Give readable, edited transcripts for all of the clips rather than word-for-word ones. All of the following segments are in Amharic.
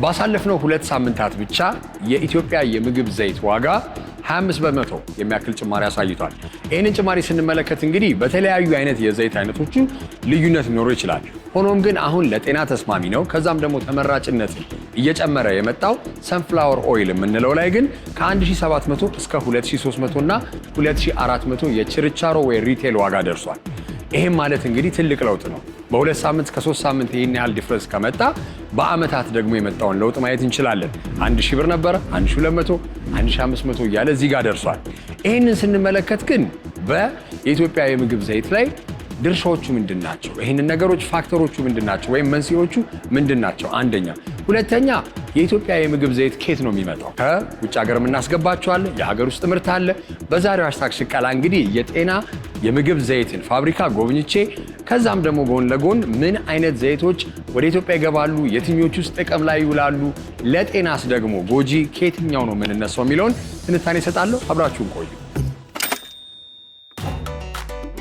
ባሳለፍነው 2 ሳምንታት ብቻ የኢትዮጵያ የምግብ ዘይት ዋጋ 25% የሚያክል ጭማሪ አሳይቷል። ይህንን ጭማሪ ስንመለከት እንግዲህ በተለያዩ አይነት የዘይት አይነቶቹ ልዩነት ሊኖረው ይችላል። ሆኖም ግን አሁን ለጤና ተስማሚ ነው፣ ከዛም ደግሞ ተመራጭነትን እየጨመረ የመጣው ሰንፍላወር ኦይል የምንለው ላይ ግን ከ1700 እስከ 2300 እና 2400 የችርቻሮ ወይ ሪቴል ዋጋ ደርሷል። ይሄም ማለት እንግዲህ ትልቅ ለውጥ ነው። በ2 ሳምንት እስከ 3 ሳምንት ይሄን ያህል ዲፍረንስ ከመጣ በአመታት ደግሞ የመጣውን ለውጥ ማየት እንችላለን። 1000 ብር ነበረ 1200 1500 እያለ እዚህ ጋር ደርሷል። ይሄንን ስንመለከት ግን በኢትዮጵያ የምግብ ዘይት ላይ ድርሻዎቹ ምንድናቸው? ይሄንን ነገሮች ፋክተሮቹ ምንድናቸው ወይም መንስኤዎቹ ምንድናቸው? አንደኛ። ሁለተኛ የኢትዮጵያ የምግብ ዘይት ኬት ነው የሚመጣው? ከውጭ ሀገር የምናስገባቸው አለ፣ የሀገር ውስጥ ምርት አለ። በዛሬው ሃሽታግ ሽቀላ እንግዲህ የጤና የምግብ ዘይትን ፋብሪካ ጎብኝቼ ከዛም ደግሞ ጎን ለጎን ምን አይነት ዘይቶች ወደ ኢትዮጵያ ይገባሉ፣ የትኞቹ ውስጥ ጥቅም ላይ ይውላሉ፣ ለጤናስ ደግሞ ጎጂ ከየትኛው ነው የምንነሳው የሚለውን ትንታኔ እሰጣለሁ። አብራችሁን ቆዩ።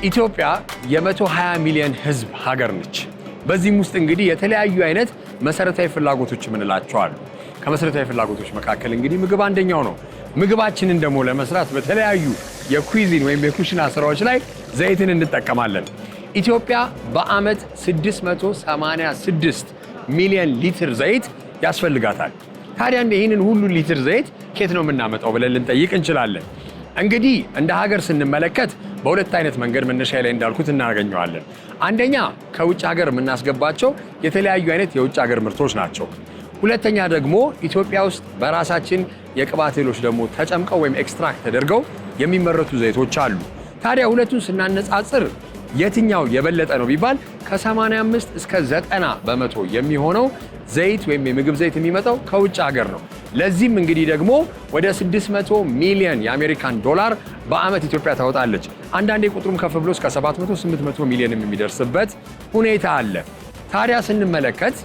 ኢትዮጵያ የ120 ሚሊዮን ህዝብ ሀገር ነች። በዚህም ውስጥ እንግዲህ የተለያዩ አይነት መሰረታዊ ፍላጎቶች የምንላቸው አሉ። ከመሰረታዊ ፍላጎቶች መካከል እንግዲህ ምግብ አንደኛው ነው። ምግባችንን ደግሞ ለመስራት በተለያዩ የኩዚን ወይም የኩሽና ስራዎች ላይ ዘይትን እንጠቀማለን። ኢትዮጵያ በአመት 686 ሚሊዮን ሊትር ዘይት ያስፈልጋታል። ታዲያ ይህንን ሁሉ ሊትር ዘይት ከየት ነው የምናመጣው ብለን ልንጠይቅ እንችላለን። እንግዲህ እንደ ሀገር ስንመለከት በሁለት አይነት መንገድ መነሻ ላይ እንዳልኩት እናገኘዋለን። አንደኛ ከውጭ ሀገር የምናስገባቸው የተለያዩ አይነት የውጭ ሀገር ምርቶች ናቸው። ሁለተኛ ደግሞ ኢትዮጵያ ውስጥ በራሳችን የቅባት እህሎች ደግሞ ተጨምቀው ወይም ኤክስትራክት ተደርገው የሚመረቱ ዘይቶች አሉ። ታዲያ ሁለቱን ስናነጻጽር የትኛው የበለጠ ነው ቢባል ከ85 እስከ 90 በመቶ የሚሆነው ዘይት ወይም የምግብ ዘይት የሚመጣው ከውጭ ሀገር ነው። ለዚህም እንግዲህ ደግሞ ወደ 600 ሚሊዮን የአሜሪካን ዶላር በአመት ኢትዮጵያ ታወጣለች። አንዳንዴ ቁጥሩም ከፍ ብሎ እስከ 700-800 ሚሊዮን የሚደርስበት ሁኔታ አለ። ታዲያ ስንመለከት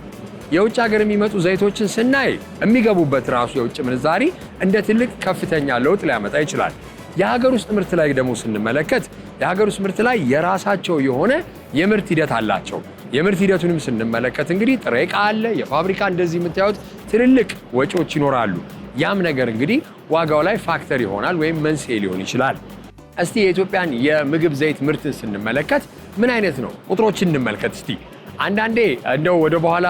የውጭ ሀገር የሚመጡ ዘይቶችን ስናይ የሚገቡበት ራሱ የውጭ ምንዛሪ እንደ ትልቅ ከፍተኛ ለውጥ ሊያመጣ ይችላል። የሀገር ውስጥ ምርት ላይ ደግሞ ስንመለከት የሀገር ውስጥ ምርት ላይ የራሳቸው የሆነ የምርት ሂደት አላቸው። የምርት ሂደቱንም ስንመለከት እንግዲህ ጥሬ ዕቃ አለ፣ የፋብሪካ እንደዚህ የምታዩት ትልልቅ ወጪዎች ይኖራሉ። ያም ነገር እንግዲህ ዋጋው ላይ ፋክተር ይሆናል ወይም መንስኤ ሊሆን ይችላል። እስቲ የኢትዮጵያን የምግብ ዘይት ምርትን ስንመለከት ምን አይነት ነው? ቁጥሮችን እንመልከት እስቲ። አንዳንዴ እንደው ወደ በኋላ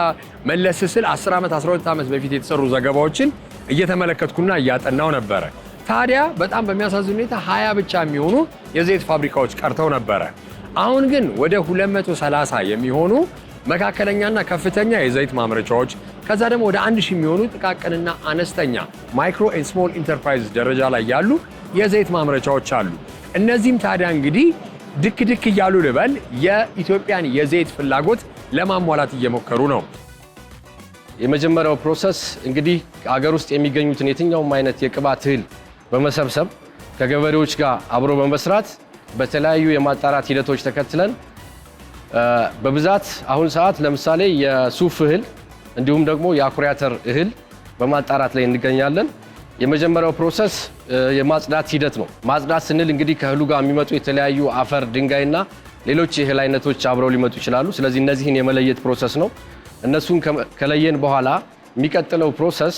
መለስ ስል 10 ዓመት 12 ዓመት በፊት የተሰሩ ዘገባዎችን እየተመለከትኩና እያጠናው ነበረ። ታዲያ በጣም በሚያሳዝን ሁኔታ 20 ብቻ የሚሆኑ የዘይት ፋብሪካዎች ቀርተው ነበረ። አሁን ግን ወደ 230 የሚሆኑ መካከለኛና ከፍተኛ የዘይት ማምረቻዎች ከዛ ደግሞ ወደ 1000 የሚሆኑ ጥቃቅንና አነስተኛ ማይክሮ ኤንድ ስሞል ኢንተርፕራይዝ ደረጃ ላይ ያሉ የዘይት ማምረቻዎች አሉ። እነዚህም ታዲያ እንግዲህ ድክ እያሉ ልበል የኢትዮጵያን የዘይት ፍላጎት ለማሟላት እየሞከሩ ነው። የመጀመሪያው ፕሮሰስ እንግዲህ ሀገር ውስጥ የሚገኙትን የትኛውም አይነት የቅባት እህል በመሰብሰብ ከገበሬዎች ጋር አብሮ በመስራት በተለያዩ የማጣራት ሂደቶች ተከትለን በብዛት አሁን ሰዓት ለምሳሌ የሱፍ እህል እንዲሁም ደግሞ የአኩሪ አተር እህል በማጣራት ላይ እንገኛለን። የመጀመሪያው ፕሮሰስ የማጽዳት ሂደት ነው። ማጽዳት ስንል እንግዲህ ከእህሉ ጋር የሚመጡ የተለያዩ አፈር፣ ድንጋይና ሌሎች የእህል አይነቶች አብረው ሊመጡ ይችላሉ። ስለዚህ እነዚህን የመለየት ፕሮሰስ ነው። እነሱን ከለየን በኋላ የሚቀጥለው ፕሮሰስ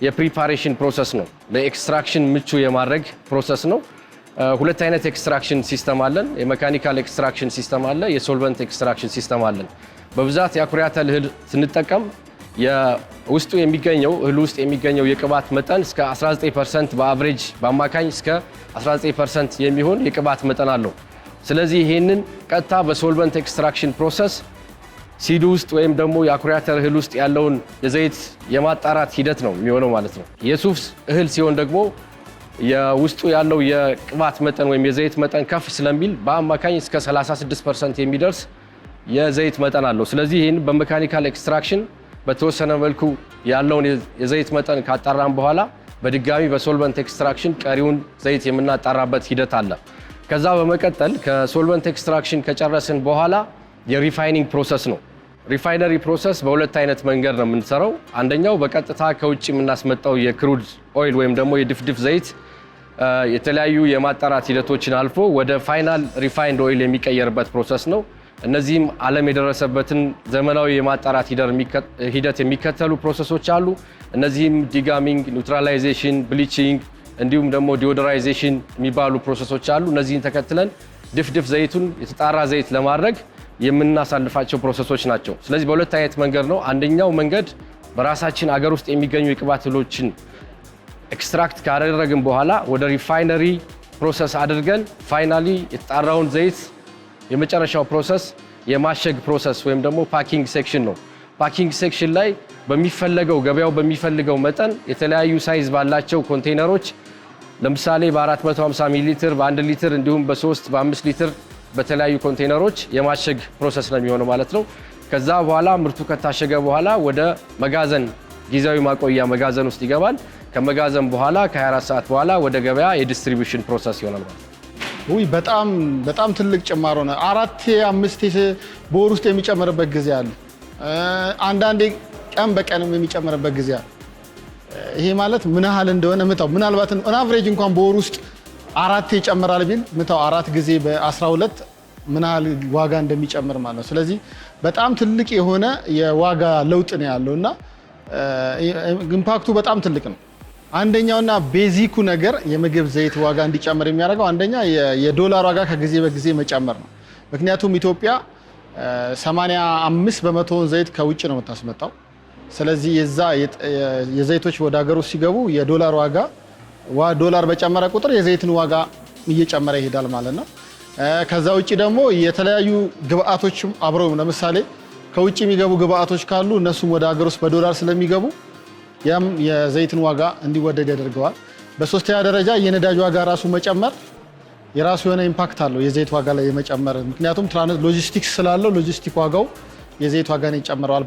የፕሪፓሬሽን ፕሮሰስ ነው። ለኤክስትራክሽን ምቹ የማድረግ ፕሮሰስ ነው። ሁለት አይነት ኤክስትራክሽን ሲስተም አለን። የሜካኒካል ኤክስትራክሽን ሲስተም አለ፣ የሶልቨንት ኤክስትራክሽን ሲስተም አለን። በብዛት የአኩሪ አተር እህል ስንጠቀም ውስጡ የሚገኘው እህል ውስጥ የሚገኘው የቅባት መጠን እስከ 19% በአቨሬጅ በአማካኝ እስከ 19% የሚሆን የቅባት መጠን አለው። ስለዚህ ይሄንን ቀጥታ በሶልቨንት ኤክስትራክሽን ፕሮሰስ ሲዱ ውስጥ ወይም ደግሞ የአኩሪ አተር እህል ውስጥ ያለውን የዘይት የማጣራት ሂደት ነው የሚሆነው ማለት ነው። የሱፍ እህል ሲሆን ደግሞ የውስጡ ያለው የቅባት መጠን ወይም የዘይት መጠን ከፍ ስለሚል በአማካኝ እስከ 36% የሚደርስ የዘይት መጠን አለው። ስለዚህ ይህን በሜካኒካል ኤክስትራክሽን በተወሰነ መልኩ ያለውን የዘይት መጠን ካጣራን በኋላ በድጋሚ በሶልቨንት ኤክስትራክሽን ቀሪውን ዘይት የምናጣራበት ሂደት አለ። ከዛ በመቀጠል ከሶልቨንት ኤክስትራክሽን ከጨረስን በኋላ የሪፋይኒንግ ፕሮሰስ ነው። ሪፋይነሪ ፕሮሰስ በሁለት አይነት መንገድ ነው የምንሰራው። አንደኛው በቀጥታ ከውጭ የምናስመጣው የክሩድ ኦይል ወይም ደግሞ የድፍድፍ ዘይት የተለያዩ የማጣራት ሂደቶችን አልፎ ወደ ፋይናል ሪፋይንድ ኦይል የሚቀየርበት ፕሮሰስ ነው። እነዚህም ዓለም የደረሰበትን ዘመናዊ የማጣራት ሂደት የሚከተሉ ፕሮሰሶች አሉ። እነዚህም ዲጋሚንግ፣ ኒውትራላይዜሽን፣ ብሊቺንግ እንዲሁም ደግሞ ዲኦዶራይዜሽን የሚባሉ ፕሮሰሶች አሉ። እነዚህን ተከትለን ድፍድፍ ዘይቱን የተጣራ ዘይት ለማድረግ የምናሳልፋቸው ፕሮሰሶች ናቸው። ስለዚህ በሁለት አይነት መንገድ ነው። አንደኛው መንገድ በራሳችን አገር ውስጥ የሚገኙ የቅባት እህሎችን ኤክስትራክት ካደረግን በኋላ ወደ ሪፋይነሪ ፕሮሰስ አድርገን ፋይናሊ የተጣራውን ዘይት የመጨረሻው ፕሮሰስ የማሸግ ፕሮሰስ ወይም ደግሞ ፓኪንግ ሴክሽን ነው። ፓኪንግ ሴክሽን ላይ በሚፈለገው ገበያው በሚፈልገው መጠን የተለያዩ ሳይዝ ባላቸው ኮንቴይነሮች ለምሳሌ በ450 ሚሊ ሊትር፣ በ1 ሊትር እንዲሁም በ3 በ5 ሊትር በተለያዩ ኮንቴይነሮች የማሸግ ፕሮሰስ ነው የሚሆነው ማለት ነው። ከዛ በኋላ ምርቱ ከታሸገ በኋላ ወደ መጋዘን ጊዜያዊ ማቆያ መጋዘን ውስጥ ይገባል። ከመጋዘን በኋላ ከ24 ሰዓት በኋላ ወደ ገበያ የዲስትሪቢዩሽን ፕሮሰስ ይሆናል ማለት ነው። ውይ በጣም ትልቅ ጭማሮ ነው። 4-5 በወር ውስጥ የሚጨምርበት ጊዜ አለ። አንዳንዴ ቀን በቀንም የሚጨምርበት ጊዜ አለ። ይሄ ማለት ምን ያህል እንደሆነ ምታው። ምናልባት አቨሬጅ እንኳን በወር ውስጥ 4 ይጨምራል ቢል ምታው 4 ጊዜ በ12 ምን ያህል ዋጋ እንደሚጨምር ማለት ነው። ስለዚህ በጣም ትልቅ የሆነ የዋጋ ለውጥ ነው ያለውና ኢምፓክቱ በጣም ትልቅ ነው። አንደኛውና ቤዚኩ ነገር የምግብ ዘይት ዋጋ እንዲጨምር የሚያደርገው አንደኛ የዶላር ዋጋ ከጊዜ በጊዜ መጨመር ነው። ምክንያቱም ኢትዮጵያ 85% ዘይት ከውጭ ነው የምታስመጣው። ስለዚህ የዘይቶች ወደ ሀገር ውስጥ ሲገቡ የዶላር ዋጋ ዶላር በጨመረ ቁጥር የዘይትን ዋጋ እየጨመረ ይሄዳል ማለት ነው። ከዛ ውጪ ደግሞ የተለያዩ ግብአቶችም አብረው ለምሳሌ ከውጭ የሚገቡ ግብአቶች ካሉ እነሱም ወደ ሀገር ውስጥ በዶላር ስለሚገቡ ያም የዘይትን ዋጋ እንዲወደድ ያደርገዋል። በሶስተኛ ደረጃ የነዳጅ ዋጋ ራሱ መጨመር የራሱ የሆነ ኢምፓክት አለው የዘይት ዋጋ ላይ የመጨመር። ምክንያቱም ሎጂስቲክስ ስላለው ሎጂስቲክ ዋጋው የዘይት ዋጋን ይጨምረዋል።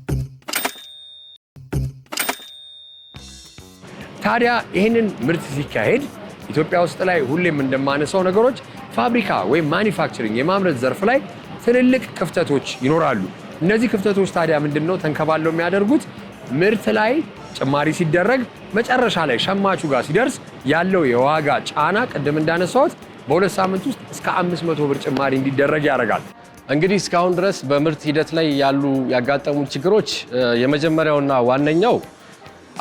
ታዲያ ይህንን ምርት ሲካሄድ ኢትዮጵያ ውስጥ ላይ ሁሌም እንደማነሳው ነገሮች ፋብሪካ ወይም ማኒፋክቸሪንግ የማምረት ዘርፍ ላይ ትልልቅ ክፍተቶች ይኖራሉ። እነዚህ ክፍተቶች ታዲያ ምንድነው ተንከባለው የሚያደርጉት? ምርት ላይ ጭማሪ ሲደረግ መጨረሻ ላይ ሸማቹ ጋር ሲደርስ ያለው የዋጋ ጫና ቅድም እንዳነሳሁት በ2 ሳምንት ውስጥ እስከ 500 ብር ጭማሪ እንዲደረግ ያደርጋል። እንግዲህ እስካሁን ድረስ በምርት ሂደት ላይ ያጋጠሙ ችግሮች የመጀመሪያውና ዋነኛው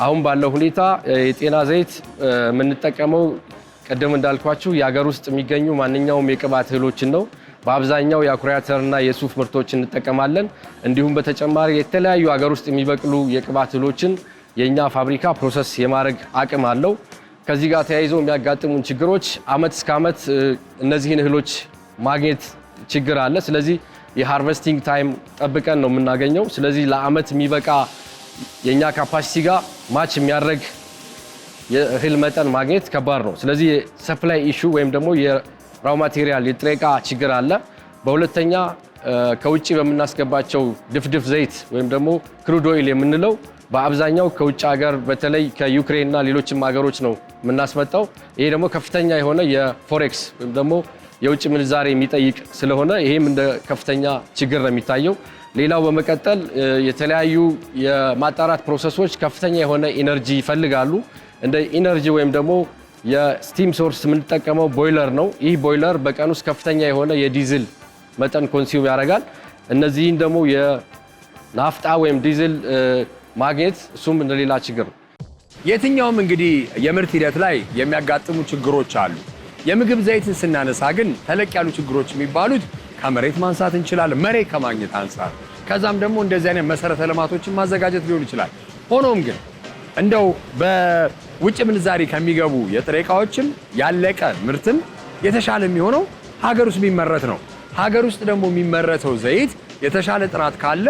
አሁን ባለው ሁኔታ የጤና ዘይት የምንጠቀመው ቅድም እንዳልኳችሁ የሀገር ውስጥ የሚገኙ ማንኛውም የቅባት እህሎችን ነው። በአብዛኛው የአኩሪ አተርና የሱፍ ምርቶችን እንጠቀማለን። እንዲሁም በተጨማሪ የተለያዩ ሀገር ውስጥ የሚበቅሉ የቅባት እህሎችን የኛ ፋብሪካ ፕሮሰስ የማድረግ አቅም አለው። ከዚህ ጋር ተያይዘው የሚያጋጥሙን ችግሮች አመት እስከ አመት እነዚህን እህሎች ማግኘት ችግር አለ። ስለዚህ የሃርቨስቲንግ ታይም ጠብቀን ነው የምናገኘው። ስለዚህ ለአመት የሚበቃ የኛ ካፓሲቲ ጋር ማች የሚያደርግ የእህል መጠን ማግኘት ከባድ ነው። ስለዚህ ሰፕላይ ኢሹ ወይም ደግሞ የራው ማቴሪያል የጥሬ ዕቃ ችግር አለ። በሁለተኛ ከውጭ በምናስገባቸው ድፍድፍ ዘይት ወይም ደግሞ ክሩድ ኦይል የምንለው በአብዛኛው ከውጭ ሀገር በተለይ ከዩክሬን እና ሌሎችም ሀገሮች ነው የምናስመጣው። ይሄ ደግሞ ከፍተኛ የሆነ የፎሬክስ ወይም ደግሞ የውጭ ምንዛሬ የሚጠይቅ ስለሆነ ይሄም እንደ ከፍተኛ ችግር ነው የሚታየው። ሌላው በመቀጠል የተለያዩ የማጣራት ፕሮሰሶች ከፍተኛ የሆነ ኢነርጂ ይፈልጋሉ። እንደ ኢነርጂ ወይም ደግሞ የስቲም ሶርስ የምንጠቀመው ቦይለር ነው። ይህ ቦይለር በቀን ውስጥ ከፍተኛ የሆነ የዲዝል መጠን ኮንሱም ያደርጋል። እነዚህን ደግሞ የናፍጣ ወይም ዲዝል ማግኘት እሱም እንደሌላ ችግር ነው። የትኛውም እንግዲህ የምርት ሂደት ላይ የሚያጋጥሙ ችግሮች አሉ። የምግብ ዘይትን ስናነሳ ግን ተለቅ ያሉ ችግሮች የሚባሉት ከመሬት ማንሳት እንችላለን፣ መሬት ከማግኘት አንጻር፣ ከዛም ደግሞ እንደዚህ አይነት መሰረተ ልማቶችን ማዘጋጀት ሊሆን ይችላል። ሆኖም ግን እንደው በውጭ ምንዛሪ ከሚገቡ የጥሬ ዕቃዎችም ያለቀ ምርትም የተሻለ የሚሆነው ሀገር ውስጥ የሚመረት ነው። ሀገር ውስጥ ደግሞ የሚመረተው ዘይት የተሻለ ጥራት ካለ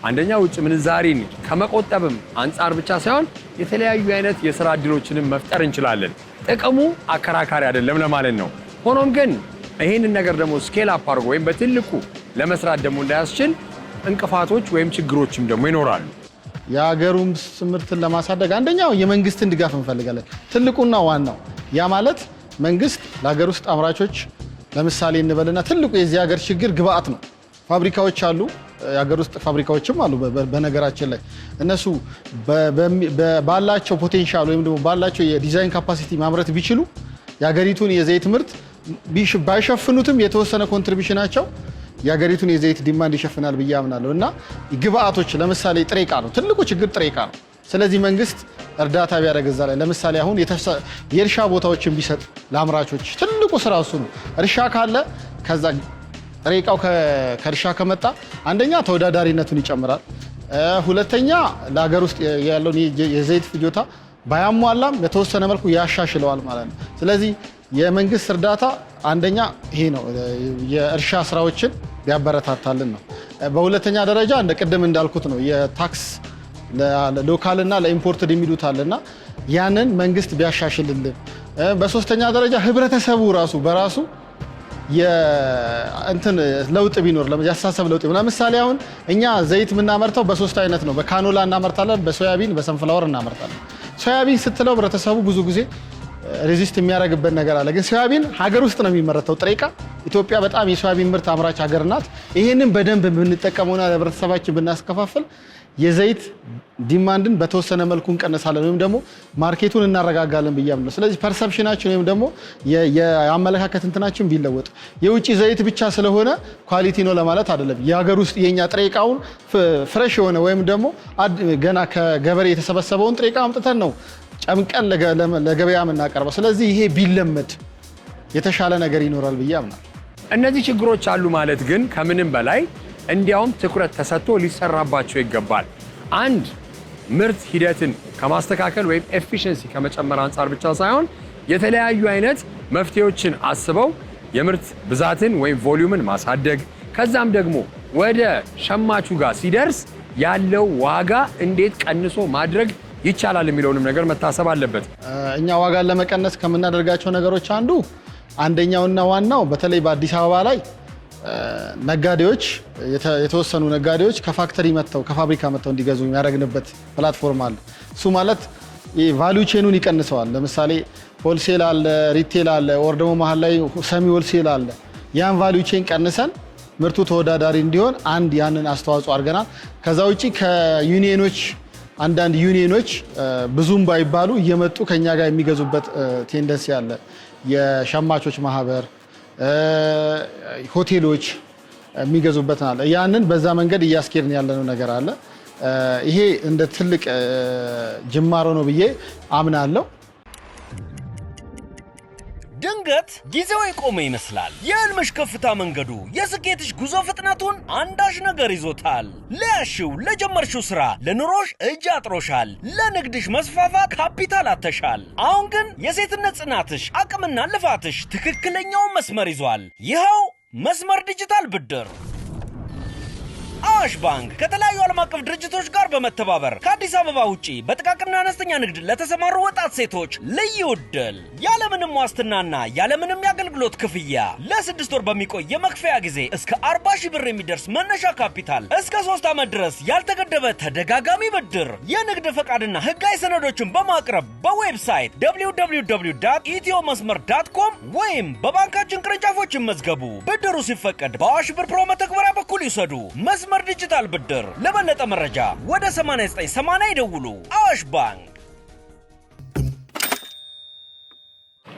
አንደኛ ውጭ ምንዛሪን ከመቆጠብም አንጻር ብቻ ሳይሆን የተለያዩ አይነት የሥራ ዕድሎችንም መፍጠር እንችላለን። ጥቅሙ አከራካሪ አይደለም ለማለት ነው። ሆኖም ግን ይህንን ነገር ደግሞ ስኬል አፕ አድርጎ ወይም በትልቁ ለመስራት ደግሞ እንዳያስችል እንቅፋቶች ወይም ችግሮችም ደግሞ ይኖራሉ። የሀገሩን ምርትን ለማሳደግ አንደኛው የመንግስትን ድጋፍ እንፈልጋለን። ትልቁና ዋናው ያ ማለት መንግስት ለሀገር ውስጥ አምራቾች ለምሳሌ እንበልና ትልቁ የዚህ ሀገር ችግር ግብአት ነው። ፋብሪካዎች አሉ፣ የሀገር ውስጥ ፋብሪካዎችም አሉ። በነገራችን ላይ እነሱ ባላቸው ፖቴንሻል ወይም ደግሞ ባላቸው የዲዛይን ካፓሲቲ ማምረት ቢችሉ የሀገሪቱን የዘይት ምርት ባይሸፍኑትም የተወሰነ ኮንትሪቢሽናቸው የሀገሪቱን የዘይት ዲማንድ ይሸፍናል ብዬ አምናለሁ። እና ግብአቶች ለምሳሌ ጥሬ ዕቃ ነው፣ ትልቁ ችግር ጥሬ ዕቃ ነው። ስለዚህ መንግስት እርዳታ ቢያደርግ እዛ ላይ ለምሳሌ አሁን የእርሻ ቦታዎችን ቢሰጥ ለአምራቾች ትልቁ ስራ እሱ ነው። እርሻ ካለ ከዛ ጥሬ ዕቃው ከእርሻ ከመጣ አንደኛ ተወዳዳሪነቱን ይጨምራል፣ ሁለተኛ ለሀገር ውስጥ ያለውን የዘይት ፍጆታ ባያሟላም በተወሰነ መልኩ ያሻሽለዋል ማለት ነው። ስለዚህ የመንግስት እርዳታ አንደኛ ይሄ ነው፣ የእርሻ ስራዎችን ቢያበረታታልን ነው። በሁለተኛ ደረጃ እንደ ቅድም እንዳልኩት ነው የታክስ ለሎካልና ለኢምፖርትድ የሚሉት አለና ያንን መንግስት ቢያሻሽልልን። በሶስተኛ ደረጃ ህብረተሰቡ ራሱ በራሱ የእንትን ለውጥ ቢኖር ያስተሳሰብ ለውጥ። ለምሳሌ አሁን እኛ ዘይት የምናመርተው በሶስት አይነት ነው። በካኖላ እናመርታለን፣ በሶያቢን፣ በሰንፍላወር እናመርታለን። ሶያቢን ስትለው ህብረተሰቡ ብዙ ጊዜ ሬዚስት የሚያደርግበት ነገር አለ። ግን ሶያቢን ሀገር ውስጥ ነው የሚመረተው ጥሬ ዕቃ። ኢትዮጵያ በጣም የሶያቢን ምርት አምራች ሀገር ናት። ይህንን በደንብ ብንጠቀመውና ለህብረተሰባችን ብናስከፋፍል የዘይት ዲማንድን በተወሰነ መልኩ እንቀንሳለን ወይም ደግሞ ማርኬቱን እናረጋጋለን ብዬ አምናለሁ። ስለዚህ ፐርሰፕሽናችን ወይም ደግሞ የአመለካከት እንትናችን ቢለወጥ የውጭ ዘይት ብቻ ስለሆነ ኳሊቲ ነው ለማለት አይደለም። የሀገር ውስጥ የኛ ጥሬ ዕቃውን ፍሬሽ የሆነ ወይም ደግሞ ገና ከገበሬ የተሰበሰበውን ጥሬ ዕቃ አምጥተን ነው ጨምቀን ለገበያ የምናቀርበው። ስለዚህ ይሄ ቢለመድ የተሻለ ነገር ይኖራል ብዬ አምናለሁ። እነዚህ ችግሮች አሉ ማለት ግን ከምንም በላይ እንዲያውም ትኩረት ተሰጥቶ ሊሰራባቸው ይገባል። አንድ ምርት ሂደትን ከማስተካከል ወይም ኤፊሽንሲ ከመጨመር አንጻር ብቻ ሳይሆን የተለያዩ አይነት መፍትሄዎችን አስበው የምርት ብዛትን ወይም ቮሊዩምን ማሳደግ፣ ከዛም ደግሞ ወደ ሸማቹ ጋር ሲደርስ ያለው ዋጋ እንዴት ቀንሶ ማድረግ ይቻላል የሚለውንም ነገር መታሰብ አለበት። እኛ ዋጋን ለመቀነስ ከምናደርጋቸው ነገሮች አንደኛውና ዋናው በተለይ በአዲስ አበባ ላይ ነጋዴዎች የተወሰኑ ነጋዴዎች ከፋክተሪ መጥተው ከፋብሪካ መጥተው እንዲገዙ የሚያደርግንበት ፕላትፎርም አለ። እሱ ማለት ቫልዩ ቼኑን ይቀንሰዋል። ለምሳሌ ሆልሴል አለ፣ ሪቴል አለ፣ ወር ደግሞ መሀል ላይ ሰሚ ሆልሴል አለ። ያን ቫልዩ ቼን ቀንሰን ምርቱ ተወዳዳሪ እንዲሆን ያንን አስተዋጽኦ አድርገናል። ከዛ ውጪ ከዩኒየኖች አንዳንድ ዩኒየኖች ብዙም ባይባሉ እየመጡ ከኛ ጋር የሚገዙበት ቴንደንሲ አለ። የሸማቾች ማህበር፣ ሆቴሎች የሚገዙበት አለ። ያንን በዛ መንገድ እያስኬድን ያለነው ነገር አለ። ይሄ እንደ ትልቅ ጅማሮ ነው ብዬ አምናለሁ። ድንገት ጊዜው የቆመ ይመስላል። የህልምሽ ከፍታ መንገዱ፣ የስኬትሽ ጉዞ ፍጥነቱን አንዳች ነገር ይዞታል። ለያሽው ለጀመርሽው ስራ፣ ለኑሮሽ እጅ አጥሮሻል። ለንግድሽ መስፋፋት ካፒታል አተሻል። አሁን ግን የሴትነት ጽናትሽ፣ አቅምና ልፋትሽ ትክክለኛውን መስመር ይዟል። ይኸው መስመር ዲጂታል ብድር። አዋሽ ባንክ ከተለያዩ ዓለም አቀፍ ድርጅቶች ጋር በመተባበር ከአዲስ አበባ ውጪ በጥቃቅንና አነስተኛ ንግድ ለተሰማሩ ወጣት ሴቶች ልዩ ዕድል ያለምንም ዋስትናና ያለምንም የአገልግሎት ክፍያ ለ6 ወር በሚቆይ የመክፈያ ጊዜ እስከ 40 ሺህ ብር የሚደርስ መነሻ ካፒታል፣ እስከ 3 ዓመት ድረስ ያልተገደበ ተደጋጋሚ ብድር፣ የንግድ ፈቃድና ህጋዊ ሰነዶችን በማቅረብ በዌብሳይት www.ethiomasmer.com ወይም በባንካችን ቅርንጫፎች ይመዝገቡ። ብድሩ ሲፈቀድ በአዋሽ ብር ፕሮ መተግበሪያ በኩል ይውሰዱ። መስመር ዲጂታል ብድር። ለበለጠ መረጃ ወደ 8980 ይደውሉ። አዋሽ ባንክ።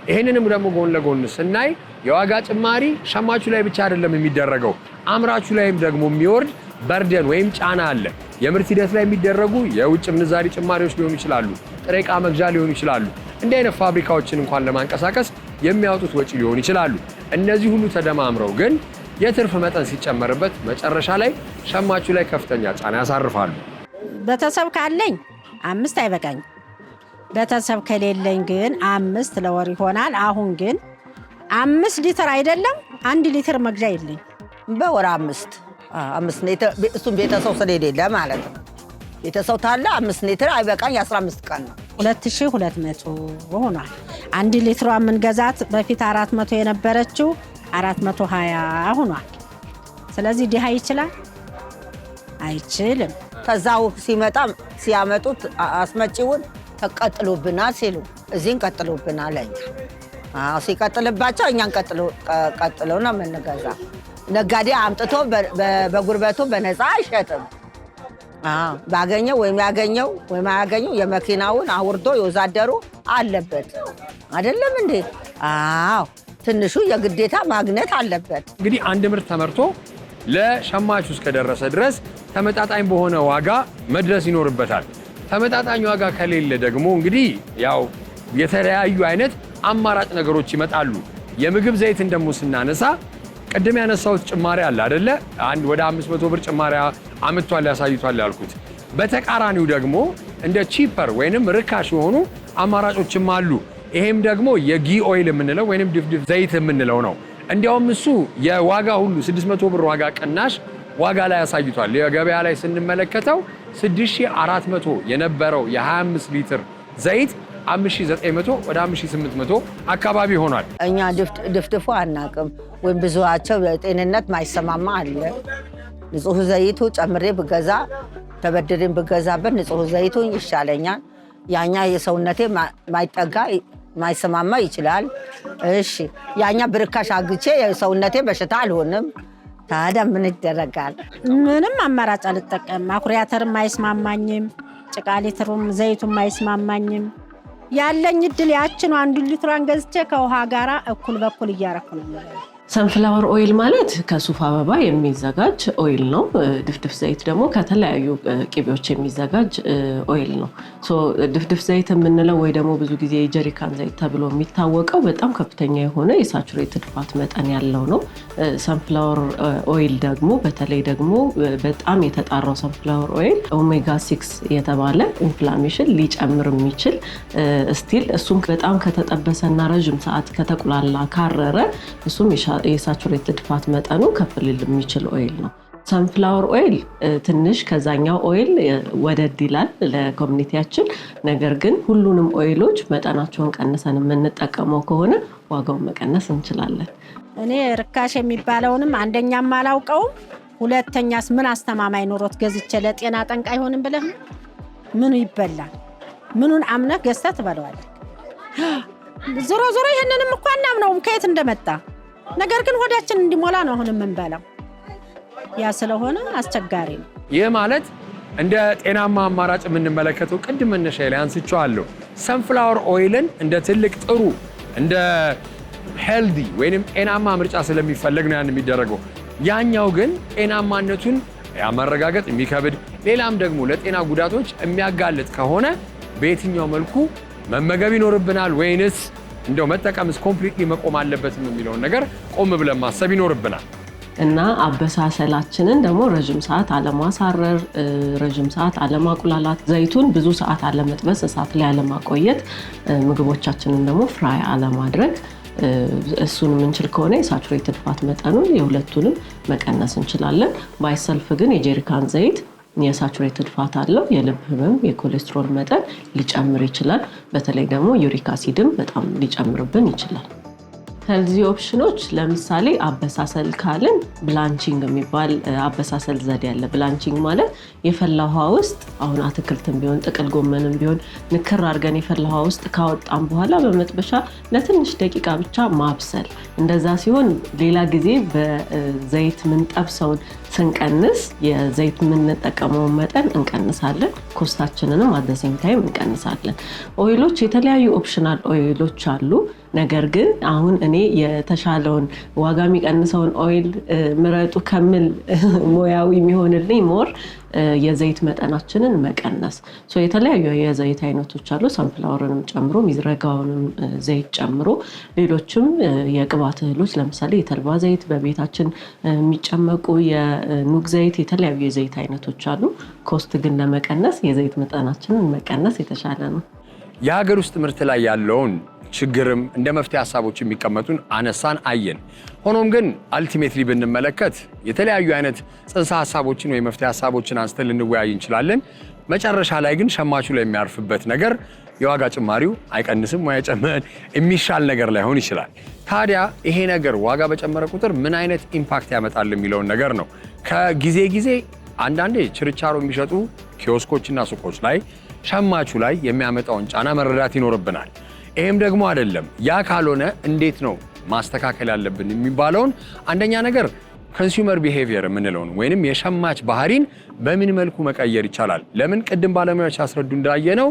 ይህንንም ደግሞ ጎን ለጎን ስናይ የዋጋ ጭማሪ ሸማቹ ላይ ብቻ አይደለም የሚደረገው፣ አምራቹ ላይም ደግሞ የሚወርድ በርደን ወይም ጫና አለ። የምርት ሂደት ላይ የሚደረጉ የውጭ ምንዛሪ ጭማሪዎች ሊሆኑ ይችላሉ፣ ጥሬ ዕቃ መግዣ ሊሆኑ ይችላሉ። እንዲህ አይነት ፋብሪካዎችን እንኳን ለማንቀሳቀስ የሚያወጡት ወጪ ሊሆኑ ይችላሉ። እነዚህ ሁሉ ተደማምረው ግን የትርፍ መጠን ሲጨመርበት መጨረሻ ላይ ሸማቹ ላይ ከፍተኛ ጫና ያሳርፋሉ። ቤተሰብ ካለኝ 5 አይበቃኝ። ቤተሰብ ከሌለኝ ግን 5 ለወር ይሆናል። አሁን ግን 5 ሊትር አይደለም 1 ሊትር መግዣ የለኝ። በወር 5 ሊትር እሱም ቤተሰብ ስለሌለ ማለት ነው። ቤተሰብ ታለ 5 ሊትር አይበቃኝ። 15 ቀን ነው 2200 ሆኗል። 1 ሊትሯ የምንገዛት በፊት 400 የነበረችው 420 ሆኗል። ስለዚህ ድሃ ይችላል አይችልም። ከዛው ሲያመጡት አስመጪውን ተቀጥሉብናል ሲሉ እዚህን ቀጥሉብናል። ሲቀጥልባቸው እኛን ቀጥሎ ነው የምንገዛ። ነጋዴ አምጥቶ በጉርበቱ በነፃ አይሸጥም። ባገኘው ወይም ያገኘው የመኪናውን አውርዶ የወዛደሩ አለበት አይደለም እንዴ? አዎ ትንሹ የግዴታ ማግኘት አለበት። እንግዲህ አንድ ምርት ተመርቶ ለሸማቹ እስከደረሰ ድረስ ተመጣጣኝ በሆነ ዋጋ መድረስ ይኖርበታል። ተመጣጣኝ ዋጋ ከሌለ ደግሞ እንግዲህ ያው የተለያዩ አይነት አማራጭ ነገሮች ይመጣሉ። የምግብ ዘይትን ደግሞ ስናነሳ ቅድም ያነሳሁት ጭማሪ አለ አይደለ? አንድ ወደ 500 ብር ጭማሪ አምጥቷል ያሳይቷል ያልኩት። በተቃራኒው ደግሞ እንደ ቺፐር ወይንም ርካሽ የሆኑ አማራጮችም አሉ። ይሄም ደግሞ የጊ ኦይል የምንለው ወይንም ድፍድፍ ዘይት የምንለው ነው። እንዲያውም እሱ የዋጋ ሁሉ 600 ብር ዋጋ ቅናሽ ዋጋ ላይ ያሳይቷል። የገበያ ላይ ስንመለከተው 6400 የነበረው የ25 ሊትር ዘይት 5900 ወደ 5800 አካባቢ ሆኗል። እኛ ድፍድፉ አናቅም ወይም ብዙዋቸው ጤንነት ማይሰማማ አለ። ንጹህ ዘይቱ ጨምሬ ብገዛ ተበድሬን ብገዛበት ንጹህ ዘይቱ ይሻለኛል። ያኛ የሰውነቴ ማይጠጋ ማይሰማማ ይችላል። እሺ ያኛ ብርካሽ አግቼ የሰውነቴ በሽታ አልሆንም። ታዲያ ምን ይደረጋል? ምንም አማራጭ አልጠቀም። አኩሪ አተርም አይስማማኝም፣ ጭቃ ሊትሩም ዘይቱም አይስማማኝም። ያለኝ እድል ያችን 1 ሊትሯን ገዝቼ ከውሃ ጋራ እኩል በኩል እያረኩ ነው። ሰንፍላወር ኦይል ማለት ከሱፍ አበባ የሚዘጋጅ ኦይል ነው። ድፍድፍ ዘይት ደግሞ ከተለያዩ ቅቤዎች የሚዘጋጅ ኦይል ነው። ድፍድፍ ዘይት የምንለው ወይ ደግሞ ብዙ ጊዜ የጀሪካን ዘይት ተብሎ የሚታወቀው በጣም ከፍተኛ የሆነ የሳቹሬትድ ፋት መጠን ያለው ነው። ሰንፍላወር ኦይል ደግሞ በተለይ ደግሞ በጣም የተጣራው ሰንፍላወር ኦይል ኦሜጋ 6 የተባለ ኢንፍላሜሽን ሊጨምር የሚችል ስቲል እሱም በጣም ከተጠበሰና ረዥም ሰዓት ከተቁላላ ካረረ እሱም የሳቹሬትድ ፋት መጠኑ ከፍ ሊል የሚችል ኦይል ነው። ሰንፍላወር ኦይል ትንሽ ከዛኛው ኦይል ወደድ ይላል ለኮሚኒቲያችን። ነገር ግን ሁሉንም ኦይሎች መጠናቸውን ቀንሰን የምንጠቀመው ከሆነ ዋጋውን መቀነስ እንችላለን። እኔ ርካሽ የሚባለውንም አንደኛም አላውቀውም፣ ሁለተኛስ ምን አስተማማኝ ኖሮት ገዝቼ ለጤና ጠንቅ አይሆንም ብለህ ምኑ ይበላል? ምኑን አምነህ ገዝተህ ትበለዋለህ? ዞሮ ዞሮ ይሄንንም እኮ አናምነውም ከየት እንደመጣ። ነገር ግን ሆዳችን እንዲሞላ ነው አሁን የምንበላው። ያ ስለሆነ አስቸጋሪ ነው። ይህ ማለት እንደ ጤናማ አማራጭ የምንመለከተው ቅድም መነሻ ላይ አንስቼዋለሁ። ሰንፍላወር ኦይልን እንደ ትልቅ ጥሩ እንደ ሄልዲ ወይንም ጤናማ ምርጫ ስለሚፈለግ ነው ያን የሚደረገው። ያኛው ግን ጤናማነቱን ያመረጋገጥ የሚከብድ ሌላም ደግሞ ለጤና ጉዳቶች የሚያጋልጥ ከሆነ በየትኛው መልኩ መመገብ ይኖርብናል ወይንስ እንደው መጠቀምስ ኮምፕሊትሊ መቆም አለበትም የሚለውን ነገር ቆም ብለን ማሰብ ይኖርብናል። እና አበሳሰላችንን ደግሞ ረጅም ሰዓት አለማሳረር፣ ረጅም ሰዓት አለማቁላላት፣ ዘይቱን ብዙ ሰዓት አለመጥበስ፣ እሳት ላይ አለማቆየት፣ ምግቦቻችንን ደግሞ ፍራይ አለማድረግ። እሱን የምንችል ከሆነ የሳቹሬትድ ፋት መጠኑን የሁለቱንም መቀነስ እንችላለን። ባይሰልፍ ግን የጀሪካን ዘይት የሳቹሬትድ ፋት አለው። የልብ ህመም፣ የኮሌስትሮል መጠን ሊጨምር ይችላል። በተለይ ደግሞ ዩሪክ አሲድም በጣም ሊጨምርብን ይችላል። ሄልዚ ኦፕሽኖች ለምሳሌ አበሳሰል ካልን ብላንቺንግ የሚባል አበሳሰል ዘዴ ያለ። ብላንቺንግ ማለት የፈላ ውሃ ውስጥ አሁን አትክልትም ቢሆን ጥቅል ጎመንም ቢሆን ንክር አድርገን የፈላ ውሃ ውስጥ ካወጣን በኋላ በመጥበሻ ለትንሽ ደቂቃ ብቻ ማብሰል። እንደዛ ሲሆን ሌላ ጊዜ በዘይት ምንጠብሰውን ስንቀንስ የዘይት የምንጠቀመውን መጠን እንቀንሳለን። ኮስታችንንም አደሴም ታይም እንቀንሳለን። ኦይሎች የተለያዩ ኦፕሽናል ኦይሎች አሉ። ነገር ግን አሁን እኔ የተሻለውን ዋጋ የሚቀንሰውን ኦይል ምረጡ ከምል ሙያዊ የሚሆንልኝ ሞር የዘይት መጠናችንን መቀነስ። የተለያዩ የዘይት አይነቶች አሉ፣ ሰንፍላወርንም ጨምሮ ሚዝረጋውንም ዘይት ጨምሮ ሌሎችም የቅባት እህሎች ለምሳሌ የተልባ ዘይት፣ በቤታችን የሚጨመቁ የኑግ ዘይት፣ የተለያዩ የዘይት አይነቶች አሉ። ኮስት ግን ለመቀነስ የዘይት መጠናችንን መቀነስ የተሻለ ነው። የሀገር ውስጥ ምርት ላይ ያለውን ችግርም እንደ መፍትሄ ሀሳቦች የሚቀመጡን አነሳን አየን። ሆኖም ግን አልቲሜትሊ ብንመለከት የተለያዩ አይነት ጽንሰ ሀሳቦችን ወይ መፍትሄ ሀሳቦችን አንስተን ልንወያይ እንችላለን። መጨረሻ ላይ ግን ሸማቹ ላይ የሚያርፍበት ነገር የዋጋ ጭማሪው አይቀንስም ወይ አይጨምርም የሚሻል ነገር ላይሆን ይችላል። ታዲያ ይሄ ነገር ዋጋ በጨመረ ቁጥር ምን አይነት ኢምፓክት ያመጣል የሚለውን ነገር ነው ከጊዜ ጊዜ አንዳንዴ ችርቻሮ የሚሸጡ ኪዮስኮችና ሱቆች ላይ ሸማቹ ላይ የሚያመጣውን ጫና መረዳት ይኖርብናል። ይሄም ደግሞ አይደለም ያ ካልሆነ እንዴት ነው ማስተካከል ያለብን የሚባለውን አንደኛ ነገር ኮንሱመር ቢሄቪየር የምንለው ነው ወይንም የሸማች ባህሪን በምን መልኩ መቀየር ይቻላል? ለምን ቅድም ባለሙያዎች ያስረዱ እንዳየነው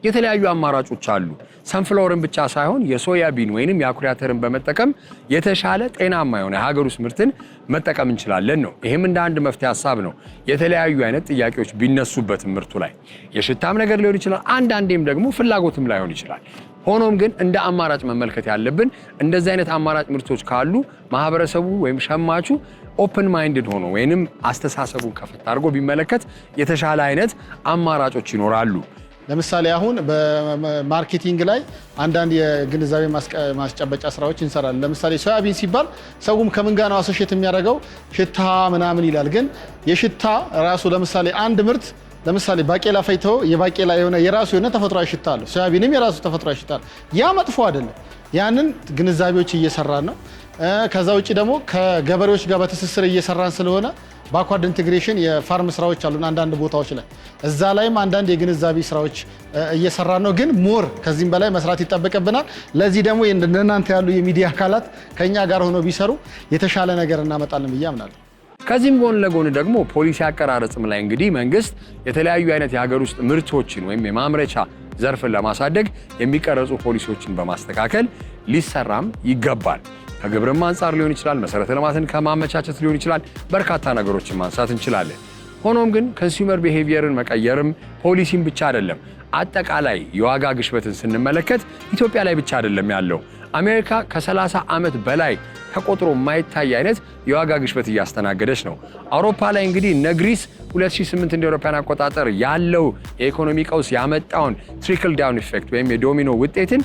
የተለያዩ አማራጮች አሉ። ሰንፍላወርን ብቻ ሳይሆን የሶያቢን ወይንም የአኩሪ አተርን በመጠቀም የተሻለ ጤናማ የሆነ የሀገር ውስጥ ምርትን መጠቀም እንችላለን ነው። ይህም እንደ አንድ መፍትሄ ሀሳብ ነው። የተለያዩ አይነት ጥያቄዎች ቢነሱበት ምርቱ ላይ የሽታም ነገር ሊሆን ይችላል፣ አንዳንዴም ደግሞ ፍላጎትም ላይሆን ይችላል። ሆኖም ግን እንደ አማራጭ መመልከት ያለብን እንደዚህ አይነት አማራጭ ምርቶች ካሉ ማህበረሰቡ ወይም ሸማቹ ኦፕን ማይንድድ ሆኖ ወይንም አስተሳሰቡን ከፈት አድርጎ ቢመለከት የተሻለ አይነት አማራጮች ይኖራሉ። ለምሳሌ አሁን በማርኬቲንግ ላይ አንዳንድ የግንዛቤ ማስጨበጫ ስራዎች እንሰራለን። ለምሳሌ ሶያቢን ሲባል ሰውም ከምን ጋር ነው አሶሼት የሚያደርገው? ሽታ ምናምን ይላል። ግን የሽታ ራሱ ለምሳሌ አንድ ምርት ለምሳሌ ባቄላ ፈይተው የባቄላ የሆነ የራሱ የሆነ ተፈጥሯዊ ሽታ አለው። ሶያቢንም የራሱ ተፈጥሯዊ ሽታ አለው። ያ መጥፎ አይደለም። ያንን ግንዛቤዎች እየሰራን ነው። ከዛ ውጪ ደግሞ ከገበሬዎች ጋር በትስስር እየሰራን ስለሆነ ባክዋርድ ኢንቴግሬሽን የፋርም ስራዎች አሉን አንዳንድ ቦታዎች ላይ እዛ ላይም አንዳንድ የግንዛቤ ስራዎች እየሰራን ነው። ግን ሞር ከዚህም በላይ መስራት ይጠበቅብናል። ለዚህ ደግሞ እንደናንተ ያሉ የሚዲያ አካላት ከኛ ጋር ሆኖ ቢሰሩ የተሻለ ነገር እናመጣለን ብዬ አምናለሁ። ከዚህም ጎን ለጎን ደግሞ ፖሊሲ አቀራረጽም ላይ እንግዲህ መንግስት የተለያዩ አይነት የሀገር ውስጥ ምርቶችን ወይም የማምረቻ ዘርፍን ለማሳደግ የሚቀረጹ ፖሊሲዎችን በማስተካከል ሊሰራም ይገባል። ከግብርና አንጻር ሊሆን ይችላል፣ መሰረተ ልማትን ከማመቻቸት ሊሆን ይችላል፣ በርካታ ነገሮችን ማንሳት እንችላለን። ሆኖም ግን ኮንሱመር ቢሄቪየርን መቀየርም ፖሊሲም ብቻ አይደለም። አጠቃላይ የዋጋ ግሽበትን ስንመለከት ኢትዮጵያ ላይ ብቻ አይደለም ያለው። አሜሪካ ከ30 ዓመት በላይ ተቆጥሮ የማይታይ አይነት የዋጋ ግሽበት እያስተናገደች ነው። አውሮፓ ላይ እንግዲህ እነ ግሪስ 2008 እንደ አውሮፓውያን አቆጣጠር ያለው የኢኮኖሚ ቀውስ ያመጣውን ትሪክል ዳውን ኢፌክት ወይም የዶሚኖ ውጤትን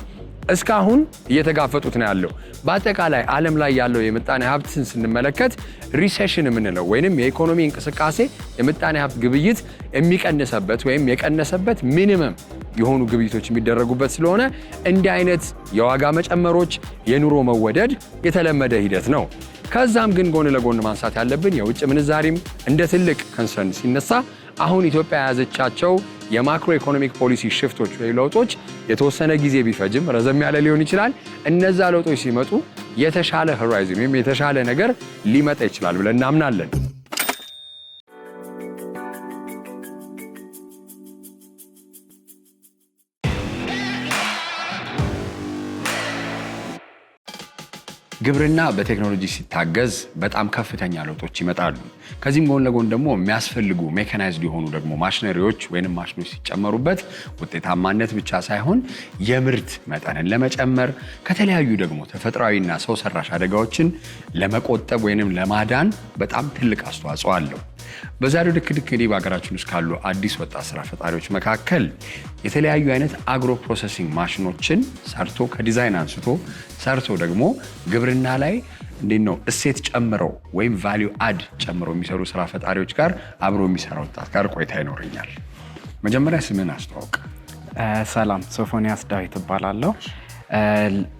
እስካሁን እየተጋፈጡት ነው ያለው። በአጠቃላይ ዓለም ላይ ያለው የምጣኔ ሀብትን ስንመለከት ሪሴሽን የምንለው ወይንም የኢኮኖሚ እንቅስቃሴ የምጣኔ ሀብት ግብይት የሚቀንሰበት ወይም የቀነሰበት ሚኒመም የሆኑ ግብይቶች የሚደረጉበት ስለሆነ እንዲህ አይነት የዋጋ መጨመሮች፣ የኑሮ መወደድ የተለመደ ሂደት ነው። ከዛም ግን ጎን ለጎን ማንሳት ያለብን የውጭ ምንዛሪም እንደ ትልቅ ኮንሰርን ሲነሳ አሁን ኢትዮጵያ የያዘቻቸው የማክሮ ኢኮኖሚክ ፖሊሲ ሽፍቶች ወይ ለውጦች የተወሰነ ጊዜ ቢፈጅም ረዘም ያለ ሊሆን ይችላል። እነዛ ለውጦች ሲመጡ የተሻለ ሆራይዝን ወይም የተሻለ ነገር ሊመጣ ይችላል ብለን እናምናለን። ግብርና በቴክኖሎጂ ሲታገዝ በጣም ከፍተኛ ለውጦች ይመጣሉ። ከዚህም ጎን ለጎን ደግሞ የሚያስፈልጉ ሜካናይዝድ የሆኑ ደግሞ ማሽነሪዎች ወይንም ማሽኖች ሲጨመሩበት ውጤታማነት ብቻ ሳይሆን የምርት መጠንን ለመጨመር ከተለያዩ ደግሞ ተፈጥሯዊና ሰው ሰራሽ አደጋዎችን ለመቆጠብ ወይንም ለማዳን በጣም ትልቅ አስተዋጽኦ አለው። በዛሬው ድክ እንግዲህ በሀገራችን ውስጥ ካሉ አዲስ ወጣት ስራ ፈጣሪዎች መካከል የተለያዩ አይነት አግሮ ፕሮሰሲንግ ማሽኖችን ሰርቶ ከዲዛይን አንስቶ ሰርቶ ደግሞ ግብርና ላይ እንዴት ነው እሴት ጨምረው ወይም ቫልዩ አድ ጨምረው የሚሰሩ ስራ ፈጣሪዎች ጋር አብሮ የሚሰራ ወጣት ጋር ቆይታ ይኖረኛል። መጀመሪያ ስምን አስተዋውቅ። ሰላም፣ ሶፎንያስ ዳዊት እባላለሁ።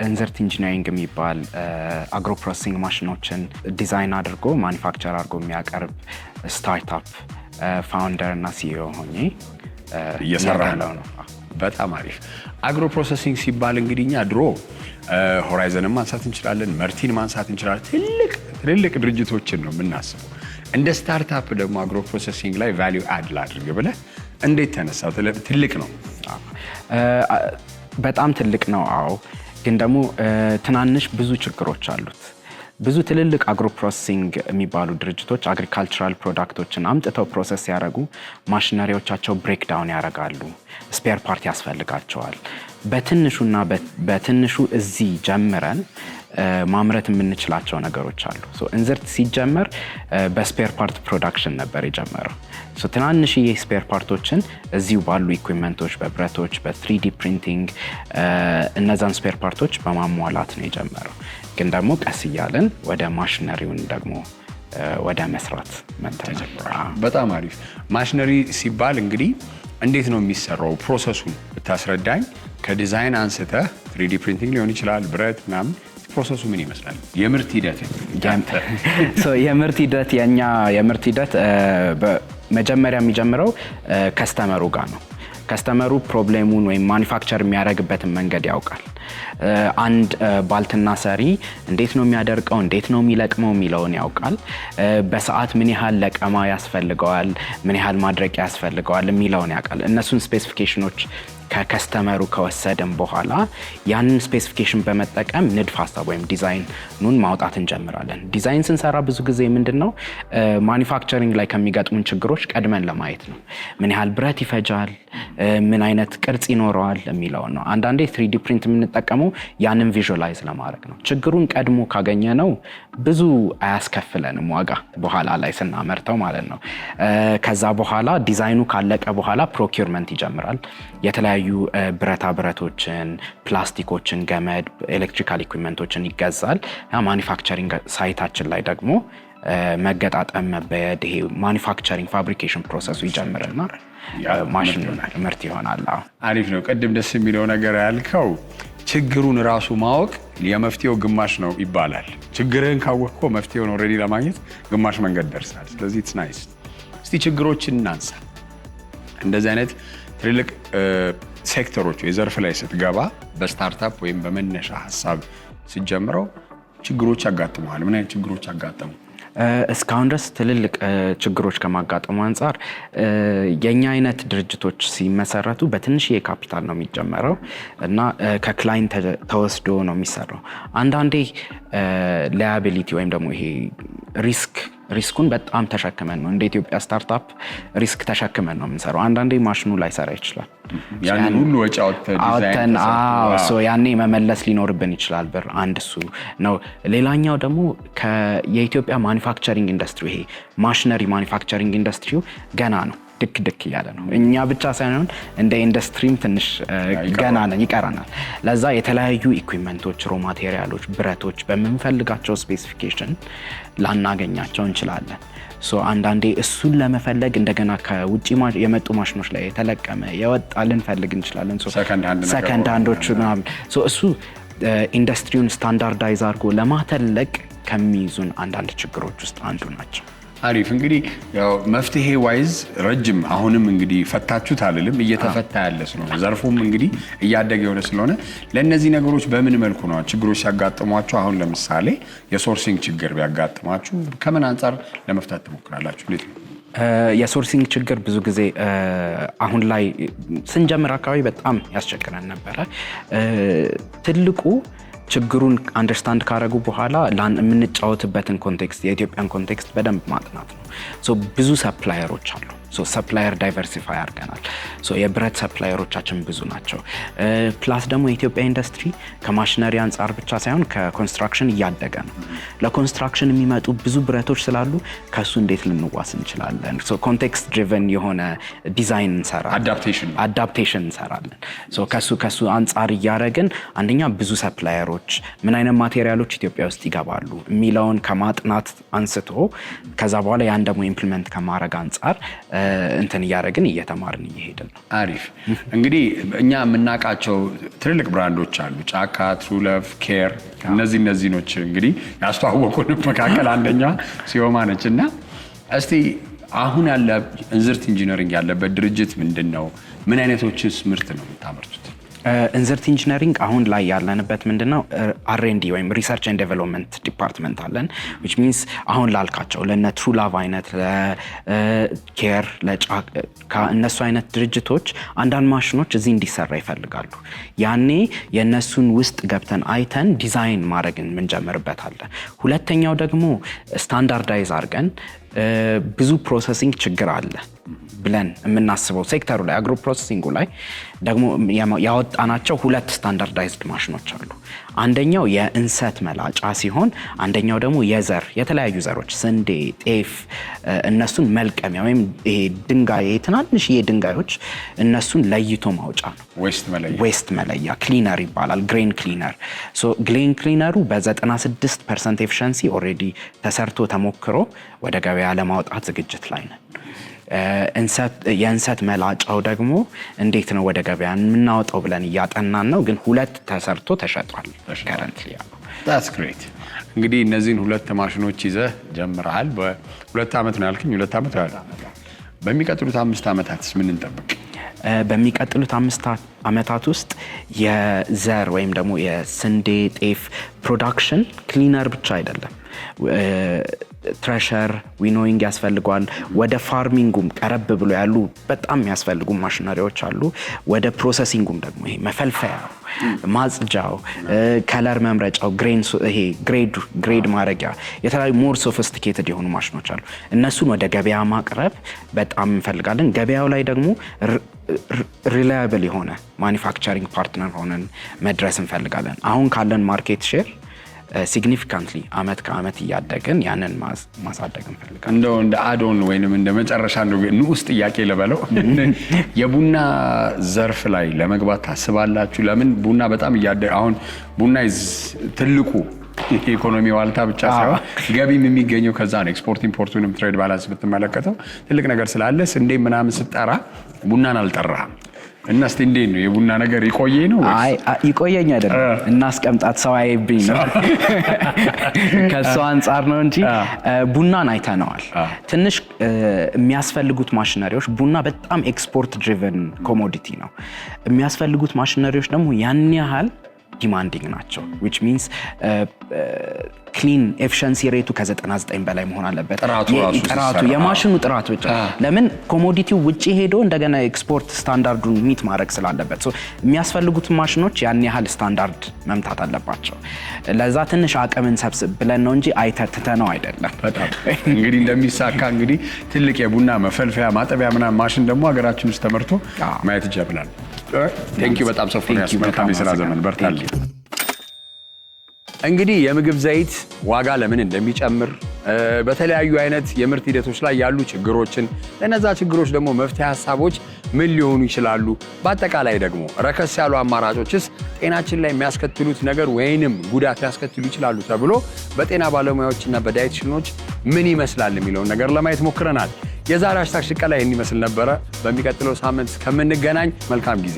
እንዝርት ኢንጂነሪንግ የሚባል አግሮ ፕሮሰሲንግ ማሽኖችን ዲዛይን አድርጎ ማኒፋክቸር አድርጎ የሚያቀርብ ስታርታፕ ፋውንደር እና ሲኢኦ ሆኜ እየሰራ ነው። በጣም አሪፍ። አግሮ ፕሮሰሲንግ ሲባል እንግዲህ እኛ ድሮ ሆራይዘንን ማንሳት እንችላለን፣ መርቲን ማንሳት እንችላለን። ትልልቅ ድርጅቶችን ነው የምናስበው። እንደ ስታርታፕ ደግሞ አግሮ ፕሮሰሲንግ ላይ ቫልዩ አድ ላድርግ ብለህ እንዴት ተነሳ? ትልቅ ነው፣ በጣም ትልቅ ነው። አዎ፣ ግን ደግሞ ትናንሽ ብዙ ችግሮች አሉት። ብዙ ትልልቅ አግሮ ፕሮሰሲንግ የሚባሉ ድርጅቶች አግሪካልቸራል ፕሮዳክቶችን አምጥተው ፕሮሰስ ያደረጉ ማሽነሪዎቻቸው ብሬክ ዳውን ያደርጋሉ። ስፔር ፓርት ያስፈልጋቸዋል። በትንሹና በትንሹ እዚህ ጀምረን ማምረት የምንችላቸው ነገሮች አሉ። እንዝርት ሲጀመር በስፔር ፓርት ፕሮዳክሽን ነበር የጀመረው። ትናንሽዬ ስፔር ፓርቶችን እዚሁ ባሉ ኢኩዊፕመንቶች፣ በብረቶች፣ በ3ዲ ፕሪንቲንግ እነዛን ስፔር ፓርቶች በማሟላት ነው የጀመረው። ግን ደግሞ ቀስ እያለን ወደ ማሽነሪውን ደግሞ ወደ መስራት መተናል። በጣም አሪፍ። ማሽነሪ ሲባል እንግዲህ እንዴት ነው የሚሰራው? ፕሮሰሱን ብታስረዳኝ። ከዲዛይን አንስተህ 3ዲ ፕሪንቲንግ ሊሆን ይችላል፣ ብረት ምናምን፣ ፕሮሰሱ ምን ይመስላል? የምርት ሂደት የኛ የምርት ሂደት መጀመሪያ የሚጀምረው ከስተመሩ ጋር ነው። ከስተመሩ ፕሮብሌሙን ወይም ማኒፋክቸር የሚያደርግበትን መንገድ ያውቃል። አንድ ባልትና ሰሪ እንዴት ነው የሚያደርቀው፣ እንዴት ነው የሚለቅመው የሚለውን ያውቃል። በሰዓት ምን ያህል ለቀማ ያስፈልገዋል፣ ምን ያህል ማድረቂያ ያስፈልገዋል የሚለውን ያውቃል። እነሱን ስፔሲፊኬሽኖች ከከስተመሩ ከወሰደን በኋላ ያንን ስፔሲፊኬሽን በመጠቀም ንድፍ ሀሳብ ወይም ዲዛይኑን ማውጣት እንጀምራለን። ዲዛይን ስንሰራ ብዙ ጊዜ ምንድነው ማኒፋክቸሪንግ ላይ ከሚገጥሙን ችግሮች ቀድመን ለማየት ነው። ምን ያህል ብረት ይፈጃል፣ ምን አይነት ቅርጽ ይኖረዋል የሚለውን ነው። አንዳንዴ 3D ፕሪንት የምንጠቀመው ያንን ቪዥዋላይዝ ለማድረግ ነው። ችግሩን ቀድሞ ካገኘ ነው ብዙ አያስከፍለንም ዋጋ በኋላ ላይ ስናመርተው ማለት ነው። ከዛ በኋላ ዲዛይኑ ካለቀ በኋላ ፕሮኪውርመንት ይጀምራል። የተለያዩ ብረታ ብረቶችን፣ ፕላስቲኮችን፣ ገመድ፣ ኤሌክትሪካል ኢኩዊፕመንቶችን ይገዛል። ማኒፋክቸሪንግ ሳይታችን ላይ ደግሞ መገጣጠም፣ መበየድ፣ ይሄ ማኒፋክቸሪንግ ፋብሪኬሽን ፕሮሰሱ ይጀምርና ማሽኑ ምርት ይሆናል። አሪፍ ነው። ቅድም ደስ የሚለው ነገር ያልከው ችግሩን ራሱ ማወቅ የመፍትሄው ግማሽ ነው ይባላል። ችግርህን ካወቅከው መፍትሄውን ኦልሬዲ ለማግኘት ግማሽ መንገድ ደርሳል። ስለዚህ ኢትስ ናይስ። እስቲ ችግሮችን እናንሳ። እንደዚህ አይነት ትልልቅ ሴክተሮች የዘርፍ ላይ ስትገባ በስታርታፕ ወይም በመነሻ ሀሳብ ስትጀምረው ችግሮች ያጋጥመዋል። ምን አይነት ችግሮች ያጋጥሙ? እስካሁን ድረስ ትልልቅ ችግሮች ከማጋጠሙ አንጻር የኛ አይነት ድርጅቶች ሲመሰረቱ በትንሽ የካፒታል ነው የሚጀመረው እና ከክላይንት ተወስዶ ነው የሚሰራው። አንዳንዴ ላያቢሊቲ ወይም ደግሞ ይሄ ሪስኩን በጣም ተሸክመን ነው እንደ ኢትዮጵያ ስታርታፕ ሪስክ ተሸክመን ነው የምንሰራው። አንዳንዴ ማሽኑ ላይሰራ ይችላል። ያንን ሁሉ ወጪ አውጥተን ያኔ መመለስ ሊኖርብን ይችላል ብር። አንድ እሱ ነው። ሌላኛው ደግሞ የኢትዮጵያ ማኒፋክቸሪንግ ኢንዱስትሪ ይሄ ማሽነሪ ማኒፋክቸሪንግ ኢንዱስትሪው ገና ነው፣ ድክ እያለ ነው። እኛ ብቻ ሳይሆን እንደ ኢንዱስትሪም ትንሽ ገና ነን፣ ይቀረናል። ለዛ የተለያዩ ኢኩዊፕመንቶች፣ ሮ ማቴሪያሎች፣ ብረቶች በምንፈልጋቸው ስፔሲፊኬሽን ላናገኛቸው እንችላለን። አንዳንዴ እሱን ለመፈለግ እንደገና ከውጭ የመጡ ማሽኖች ላይ የተለቀመ የወጣ ልንፈልግ እንችላለን። ሰከንድ ሃንዶች ምናምን እሱ ኢንዱስትሪውን ስታንዳርዳይዝ አድርጎ ለማተለቅ ከሚይዙን አንዳንድ ችግሮች ውስጥ አንዱ ናቸው። አሪፍ። እንግዲህ ያው መፍትሄ ዋይዝ ረጅም አሁንም እንግዲህ ፈታችሁት አልልም፣ እየተፈታ ያለ ስለሆነ ዘርፉም እንግዲህ እያደገ የሆነ ስለሆነ ለእነዚህ ነገሮች በምን መልኩ ነው ችግሮች ሲያጋጥሟቸው፣ አሁን ለምሳሌ የሶርሲንግ ችግር ቢያጋጥማችሁ ከምን አንጻር ለመፍታት ትሞክራላችሁ? እንዴት ነው? የሶርሲንግ ችግር ብዙ ጊዜ አሁን ላይ ስንጀምር አካባቢ በጣም ያስቸግረን ነበረ። ትልቁ ችግሩን አንደርስታንድ ካረጉ በኋላ የምንጫወትበትን ኮንቴክስት የኢትዮጵያን ኮንቴክስት በደንብ ማጥናት ነው። ብዙ ሰፕላየሮች አሉ። ሰፕላየር ዳይቨርሲፋይ አድርገናል። የብረት ሰፕላየሮቻችን ብዙ ናቸው። ፕላስ ደግሞ የኢትዮጵያ ኢንዱስትሪ ከማሽነሪ አንጻር ብቻ ሳይሆን ከኮንስትራክሽን እያደገ ነው። ለኮንስትራክሽን የሚመጡ ብዙ ብረቶች ስላሉ ከሱ እንዴት ልንዋስ እንችላለን? ኮንቴክስት ድሪቨን የሆነ ዲዛይን እንሰራለን፣ አዳፕቴሽን እንሰራለን። ከሱ አንጻር እያደረግን አንደኛ ብዙ ሰፕላየሮች ምን አይነት ማቴሪያሎች ኢትዮጵያ ውስጥ ይገባሉ የሚለውን ከማጥናት አንስቶ ከዛ በኋላ ያን ደግሞ ኢምፕሊመንት ከማድረግ አንጻር እንትን እያደረግን እየተማርን እየሄድን ነው። አሪፍ። እንግዲህ እኛ የምናውቃቸው ትልልቅ ብራንዶች አሉ፣ ጫካ፣ ትሩለቭ፣ ኬር። እነዚህ ኖች እንግዲህ ያስተዋወቁን መካከል አንደኛ ሲዮማ ነች። እና እስቲ አሁን ያለ እንዝርት ኢንጂነሪንግ ያለበት ድርጅት ምንድን ነው? ምን አይነቶችስ ምርት ነው የምታመርቱት? እንዝርት ኢንጂነሪንግ አሁን ላይ ያለንበት ምንድነው R&D ወይም ሪሰርች ኤንድ ዴቨሎፕመንት ዲፓርትመንት አለን። which means አሁን ላልካቸው ለነ ትሩላቭ አይነት ለኬር እነሱ አይነት ድርጅቶች አንዳንድ ማሽኖች እዚህ እንዲሰራ ይፈልጋሉ። ያኔ የነሱን ውስጥ ገብተን አይተን ዲዛይን ማድረግን ምንጀምርበታለን። ሁለተኛው ደግሞ ስታንዳርዳይዝ አድርገን ብዙ ፕሮሰሲንግ ችግር አለ ብለን የምናስበው ሴክተሩ ላይ አግሮ ፕሮሰሲንጉ ላይ ደግሞ ያወጣናቸው 2 ስታንዳርዳይዝድ ማሽኖች አሉ። አንደኛው የእንሰት መላጫ ሲሆን አንደኛው ደግሞ የተለያዩ ዘሮች ስንዴ፣ ጤፍ እነሱን መልቀሚያ ወይም ይሄ ድንጋይ ትናንሽ ድንጋዮች እነሱን ለይቶ ማውጫ ነው። ዌስት መለያ ክሊነር ይባላል። ግሬን ክሊነር። ግሬን ክሊነሩ በ96% ኤፊሸንሲ ኦልሬዲ ተሰርቶ ተሞክሮ ወደ ገበያ ለማውጣት ዝግጅት ላይ ነን። የእንሰት መላጫው ደግሞ እንዴት ነው ወደ ገበያ የምናወጣው ብለን እያጠናን ነው። ግን 2 ተሰርቶ ተሸጧል ከረንትሊ። that's great። እንግዲህ እነዚህን 2 ማሽኖች ይዘህ ጀምረሃል። በ2 ዓመት ነው ያልከኝ። 2 ዓመት ያለ በሚቀጥሉት 5 ዓመታትስ ምን እንጠብቅ? በሚቀጥሉት 5 ዓመታት ውስጥ የዘር ወይም ደግሞ የስንዴ ጤፍ ፕሮዳክሽን ክሊነር ብቻ አይደለም፣ ትሬሸር ዊኖዊንግ ያስፈልጓል። ወደ ፋርሚንጉም ቀረብ ብሎ ያሉ በጣም የሚያስፈልጉ ማሽነሪዎች አሉ። ወደ ፕሮሰሲንጉም ደግሞ ይሄ መፈልፈያው፣ ማጽጃው፣ ከለር መምረጫው፣ ግሬድ ማድረጊያ የተለያዩ ሞር ሶፊስቲኬትድ የሆኑ ማሽኖች አሉ። እነሱን ወደ ገበያ ማቅረብ በጣም እንፈልጋለን። ገበያው ላይ ደግሞ ሪላያብል የሆነ ማኒፋክቸሪንግ ፓርትነር ሆነን መድረስ እንፈልጋለን። አሁን ካለን ማርኬት ሼር ሲግኒፊካንትሊ አመት ከአመት እያደግን ያንን ማሳደግ እንፈልጋለን። እንደው እንደ አዶን ወይንም እንደ መጨረሻ ንዑስ ጥያቄ ልበለው፣ የቡና ዘርፍ ላይ ለመግባት ታስባላችሁ? ለምን ቡና በጣም እያደገ አሁን ቡና ትልቁ ኢኮኖሚ ዋልታ ብቻ ሳይሆን ገቢም የሚገኘው ከዛ ነው። ኤክስፖርት ኢምፖርቱንም ትሬድ ባላንስ ብትመለከተው ትልቅ ነገር ስላለ ስንዴ ምናምን ስጠራ ቡናን አልጠራህም። እና እስቲ እንዴት ነው የቡና ነገር ይቆየ ነው? አይ ይቆየኝ አይደለም፣ እናስቀምጣት ሰው አይብኝ ነው ከሷ አንፃር ነው እንጂ ቡናን አይተነዋል። ትንሽ የሚያስፈልጉት ማሽነሪዎች ቡና በጣም ኤክስፖርት ድሪቨን ኮሞዲቲ ነው። የሚያስፈልጉት ማሽነሪዎች ደግሞ ያን ያህል ዲማንዲንግ ናቸው which means ክሊን ኤፊሽንሲ ሬቱ ከ99 በላይ መሆን አለበት። ጥራቱ የማሽኑ ጥራት ብቻ ለምን ኮሞዲቲው ውጪ ሄዶ እንደገና ኤክስፖርት ስታንዳርዱን ሚት ማድረግ ስላለበት የሚያስፈልጉት ማሽኖች ያን ያህል ስታንዳርድ መምታት አለባቸው። ለዛ ትንሽ አቅምን ሰብስብ ብለን ነው እንጂ አይተተነው አይደለም። በጣም እንግዲህ እንደሚሳካ እንግዲህ ትልቅ የቡና መፈልፈያ ማጠቢያ ምናምን ማሽን ደግሞ ሀገራችን ውስጥ ተመርቶ ማየት ይጀምራል። ቴንኪው በጣም ሶፎንያስ፣ መልካም የሥራ ዘመን፣ በርታልኝ። እንግዲህ የምግብ ዘይት ዋጋ ለምን እንደሚጨምር በተለያዩ አይነት የምርት ሂደቶች ላይ ያሉ ችግሮችን፣ ለነዛ ችግሮች ደግሞ መፍትሄ ሀሳቦች ምን ሊሆኑ ይችላሉ፣ በአጠቃላይ ደግሞ ረከስ ያሉ አማራጮችስ ጤናችን ላይ የሚያስከትሉት ነገር ወይንም ጉዳት ሊያስከትሉ ይችላሉ ተብሎ በጤና ባለሙያዎችና በዳይቲሽኖች ምን ይመስላል የሚለውን ነገር ለማየት ሞክረናል። የዛሬ #ሽቀላ ይህን ይመስል ነበረ። በሚቀጥለው ሳምንት ከምንገናኝ መልካም ጊዜ